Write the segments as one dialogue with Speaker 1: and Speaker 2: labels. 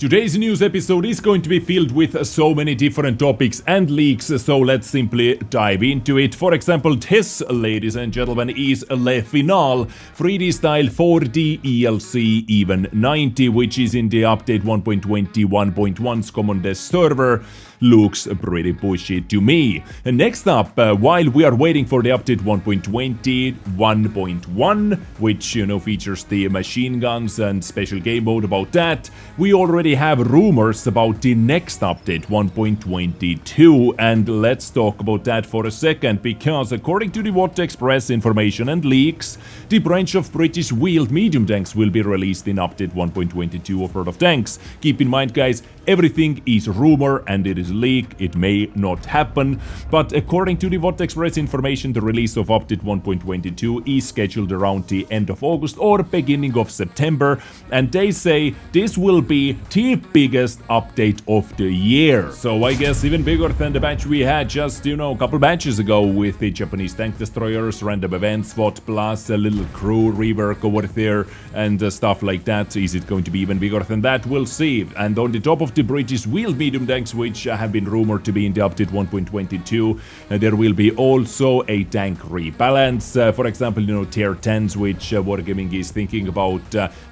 Speaker 1: Today's news episode is going to be filled with so many different topics and leaks, so let's simply dive into it. For example, this, ladies and gentlemen, is Le Final 3D style 4D ELC even 90, which is in the update 1.21.1's common desk server. Looks pretty pushy to me. And next up, while we are waiting for the update 1.20 1.1, which features the machine guns and special game mode about that, we already have rumors about the next update 1.22, and let's talk about that for a second, because according to the WoT Express information and leaks, the branch of British wheeled medium tanks will be released in update 1.22 of World of Tanks. Keep in mind, guys, everything is rumor and it is leak, it may not happen, but according to the WoT Express information, the release of update 1.22 is scheduled around the end of August or beginning of September, and they say this will be the biggest update of the year. So I guess even bigger than the batch we had just, a couple batches ago with the Japanese tank destroyers, random events, WoT plus a little crew rework over there and stuff like that. Is it going to be even bigger than that? We'll see. And on the top of the British wheeled medium tanks, which have been rumored to be in the update 1.22, there will be also a tank rebalance. For example, tier 10s, which Wargaming is thinking about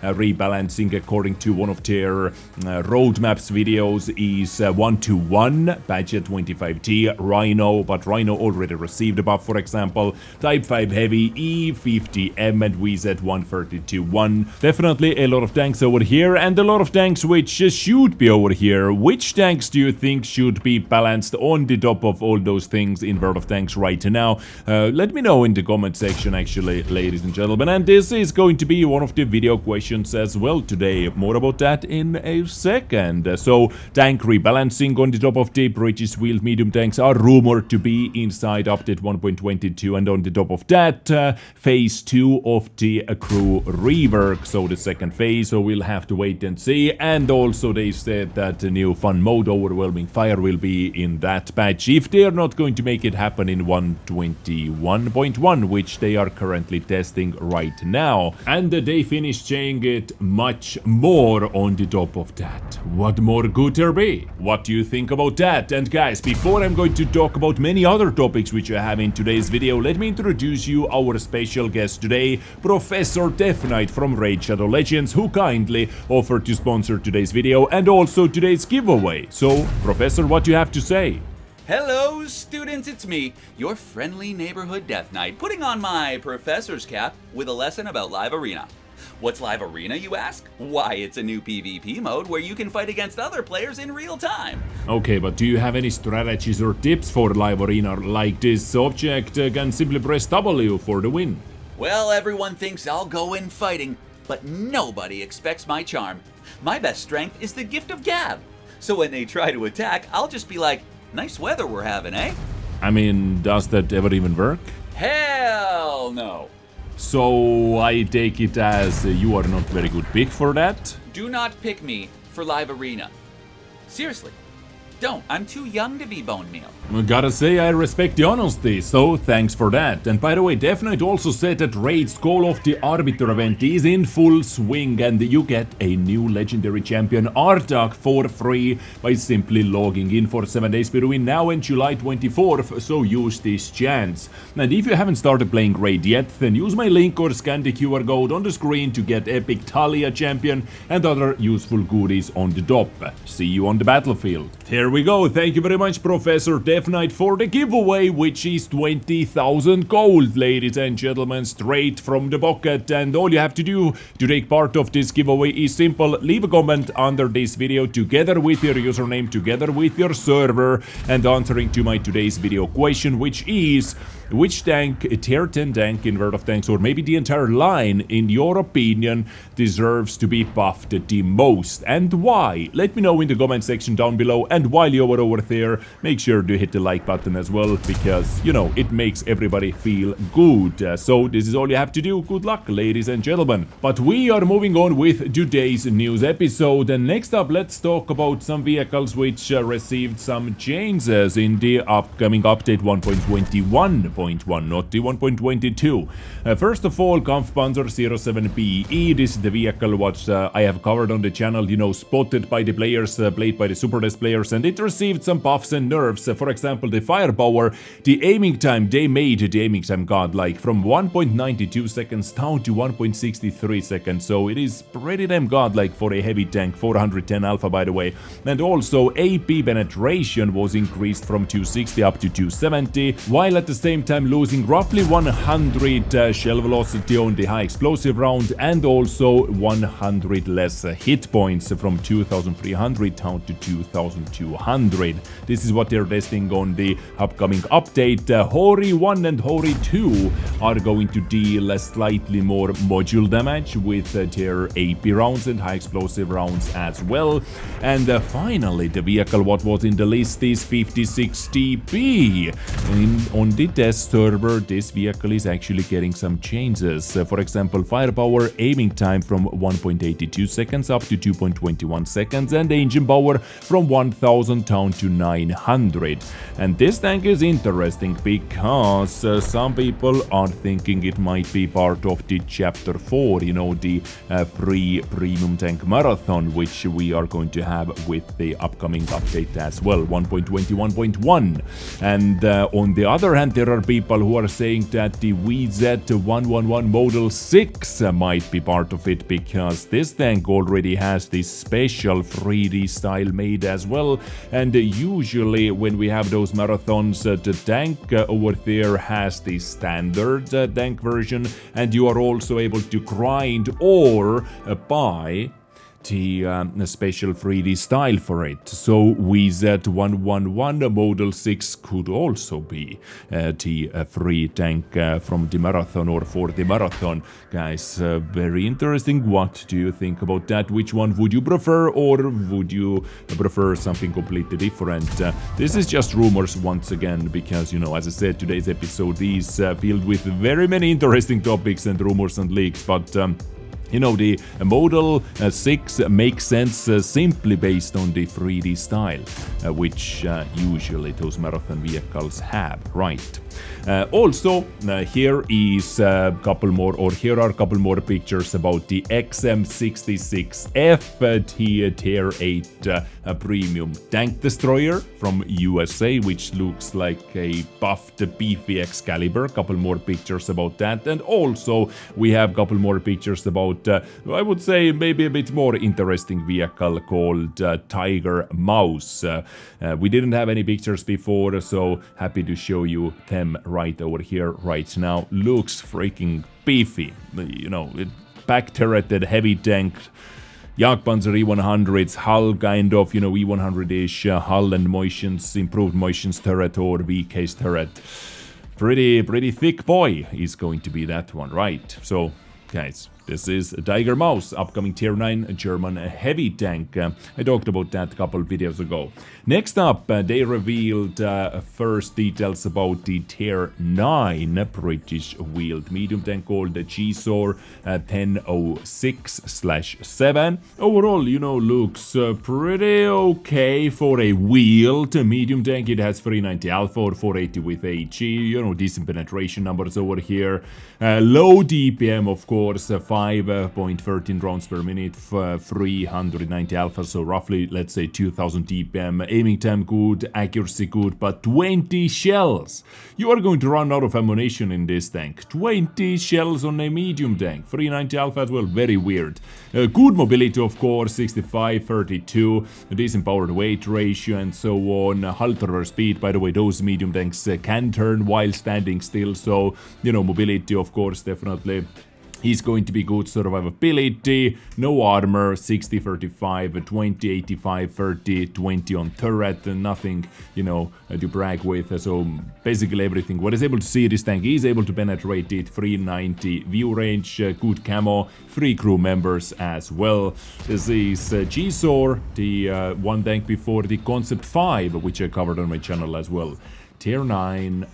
Speaker 1: rebalancing according to one of their roadmaps videos, is 1-to-1 Badger 25T Rhino, but Rhino already received a buff, for example. Type 5 Heavy E50M and VZ 132-1. Definitely a lot of tanks over here, and a lot of tanks which should be over here. Which tanks do you think should be balanced on the top of all those things in World of Tanks right now? Let me know in the comment section, actually, ladies and gentlemen. And this is going to be one of the video questions as well today. More about that in a second. So, tank rebalancing on the top of the British wheeled medium tanks are rumored to be inside update 1.22, and on the top of that, phase 2 of the crew rework. So the second phase, so we'll have to wait and see. And also they said that the new fun mode, Overwhelming Fire, will be in that patch if they are not going to make it happen in 1.21.1, which they are currently testing right now. And they finished saying it much more on the top of that. What more could there be? What do you think about that? And guys, before I'm going to talk about many other topics which I have in today's video, let me introduce you our special guest today, Professor Death Knight from Raid Shadow Legends, who kindly offered to sponsor today's video and also today's giveaway. So, Professor, what do you have to say?
Speaker 2: Hello students, it's me, your friendly neighborhood Death Knight, putting on my professor's cap with a lesson about Live Arena. What's Live Arena, you ask? Why, it's a new PvP mode where you can fight against other players in real time.
Speaker 1: Okay, but do you have any strategies or tips for Live Arena, like this object can simply press W for the win?
Speaker 2: Well, everyone thinks I'll go in fighting, but nobody expects my charm. My best strength is the gift of gab. So when they try to attack, I'll just be like, nice weather we're having, eh?
Speaker 1: I mean, does that ever even work?
Speaker 2: Hell no.
Speaker 1: So I take it as you are not very good pick for that?
Speaker 2: Do not pick me for Live Arena. Seriously, don't. I'm too young to be bone meal.
Speaker 1: Gotta say, I respect the honesty, so thanks for that. And by the way, Death Knight also said that Raid's Call of the Arbiter event is in full swing, and you get a new legendary champion, Artak, for free by simply logging in for 7 days between now and July 24th, so use this chance. And if you haven't started playing Raid yet, then use my link or scan the QR code on the screen to get epic Talia champion and other useful goodies on the top. See you on the battlefield. Here we go. Thank you very much, Professor Death Knight, for the giveaway, which is 20,000 gold, ladies and gentlemen, straight from the pocket. And all you have to do to take part of this giveaway is simple: leave a comment under this video together with your username, together with your server, and answering to my today's video question, which is: which tank, a tier 10 tank in World of Tanks, or maybe the entire line, in your opinion, deserves to be buffed the most, and why? Let me know in the comment section down below. And while you are over there, make sure to hit the like button as well, because, you know, it makes everybody feel good. So this is all you have to do. Good luck, ladies and gentlemen. But we are moving on with today's news episode, and next up, let's talk about some vehicles which received some changes in the upcoming update 1.21.1, not the 1.22. First of all, Kampfpanzer 07BE. This is the vehicle what I have covered on the channel, you know, spotted by the players, played by the Super NES players, and it received some buffs and nerfs. For example, the firepower, the aiming time, they made the aiming time godlike from 1.92 seconds down to 1.63 seconds, so it is pretty damn godlike for a heavy tank, 410 alpha by the way. And also AP penetration was increased from 260 up to 270, while at the same time losing roughly 100 shell velocity on the high explosive round, and also 100 less hit points from 2300 down to 2200. This is what they're testing on the upcoming update. Hori 1 and Hori 2 are going to deal slightly more module damage with their AP rounds and high explosive rounds as well. And finally, the vehicle what was in the list is 56TP. On the test server, this vehicle is actually getting some changes. For example, firepower, aiming time from 1.82 seconds up to 2.21 seconds, and engine power from 1000 down to 900. And this tank is interesting because some people are thinking it might be part of the chapter 4, you know, the free premium tank marathon, which we are going to have with the upcoming update as well, 1.21.1. And on the other hand, there are people who are saying that the WZ111 Model 6 might be part of it, because this tank already has this special 3D style made as well. And usually when we have those marathons, the tank over there has the standard tank version, and you are also able to grind or buy the special 3D style for it. So WZ111 Model 6 could also be the free tank from the marathon or for the marathon. Guys, very interesting. What do you think about that? Which one would you prefer, or would you prefer something completely different? This is just rumors once again, because, you know, as I said, today's episode is filled with very many interesting topics and rumors and leaks, but you know, the Model 6 makes sense simply based on the 3D style, which usually those marathon vehicles have, right? Also, here are a couple more pictures about the XM66F Tier 8 premium tank destroyer from USA, which looks like a buffed beefy Excalibur. Couple more pictures about that, and also we have a couple more pictures about I would say maybe a bit more interesting vehicle called Tiger Mouse. We didn't have any pictures before, so happy to show you them right over here right now. Looks freaking beefy, you know, back turreted heavy tank, Jagdpanzer E100's hull, kind of, you know, E100-ish hull and motions, improved motions turret or V-case turret. Pretty thick boy is going to be that one, right? So, guys, this is Tiger Mouse, upcoming Tier 9 German heavy tank. I talked about that a couple videos ago. Next up, they revealed first details about the Tier 9 British wheeled medium tank called the GSOR 1006/7. Overall, you know, looks pretty okay for a wheeled medium tank. It has 390 alpha or 480 with HE, you know, decent penetration numbers over here. Low DPM, of course, 5.13 rounds per minute, 390 alpha, so roughly, let's say 2000 DPM. Aiming time good, accuracy good, but 20 shells. You are going to run out of ammunition in this tank. 20 shells on a medium tank, 390 alpha as well, very weird. Good mobility, of course, 65-32, a decent power to weight ratio and so on. Halter speed, by the way, those medium tanks can turn while standing still, so, you know, mobility, of course, definitely He's going to be good survivability, no armor, 60-35, 20, 85, 30, 20 on turret, nothing, you know, to brag with. So basically everything. What is able to see this tank, is able to penetrate it, 390 view range, good camo, 3 crew members as well. This is GSOR, the one tank before the Concept 5, which I covered on my channel as well. Tier 9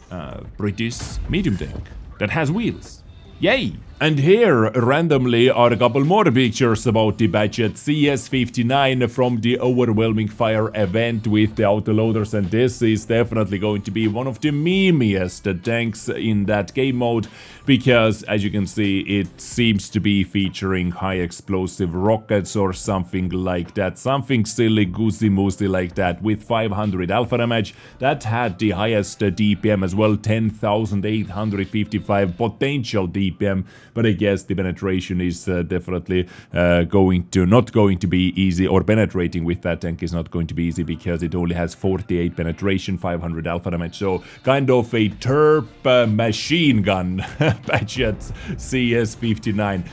Speaker 1: British medium tank that has wheels. Yay! And here, randomly, are a couple more pictures about the Badget CS59 from the Overwhelming Fire event with the autoloaders, and this is definitely going to be one of the memeiest tanks in that game mode, because, as you can see, it seems to be featuring high explosive rockets or something like that, something silly goosey-moosey like that, with 500 alpha damage. That had the highest DPM as well, 10,855 potential DPM. But I guess the penetration is definitely not going to be easy, or penetrating with that tank is not going to be easy, because it only has 48 penetration, 500 alpha damage, so kind of a terp machine gun. Badget CS59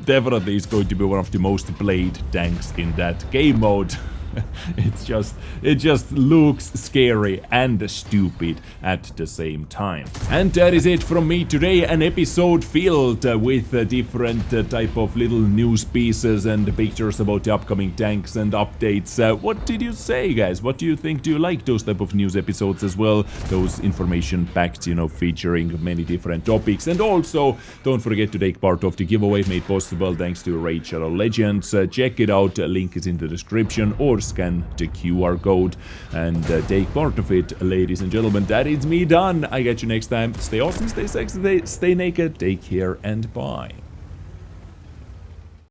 Speaker 1: definitely is going to be one of the most played tanks in that game mode. It just looks scary and stupid at the same time. And that is it from me today, an episode filled with different type of little news pieces and pictures about the upcoming tanks and updates. What did you say, guys? What do you think? Do you like those type of news episodes as well? Those information packed, you know, featuring many different topics. And also, don't forget to take part of the giveaway made possible thanks to Raid Shadow Legends. Check it out, link is in the description, or scan the QR code and take part of it, ladies and gentlemen. That is me done. I get you next time. Stay awesome, stay sexy, stay naked, take care, and bye.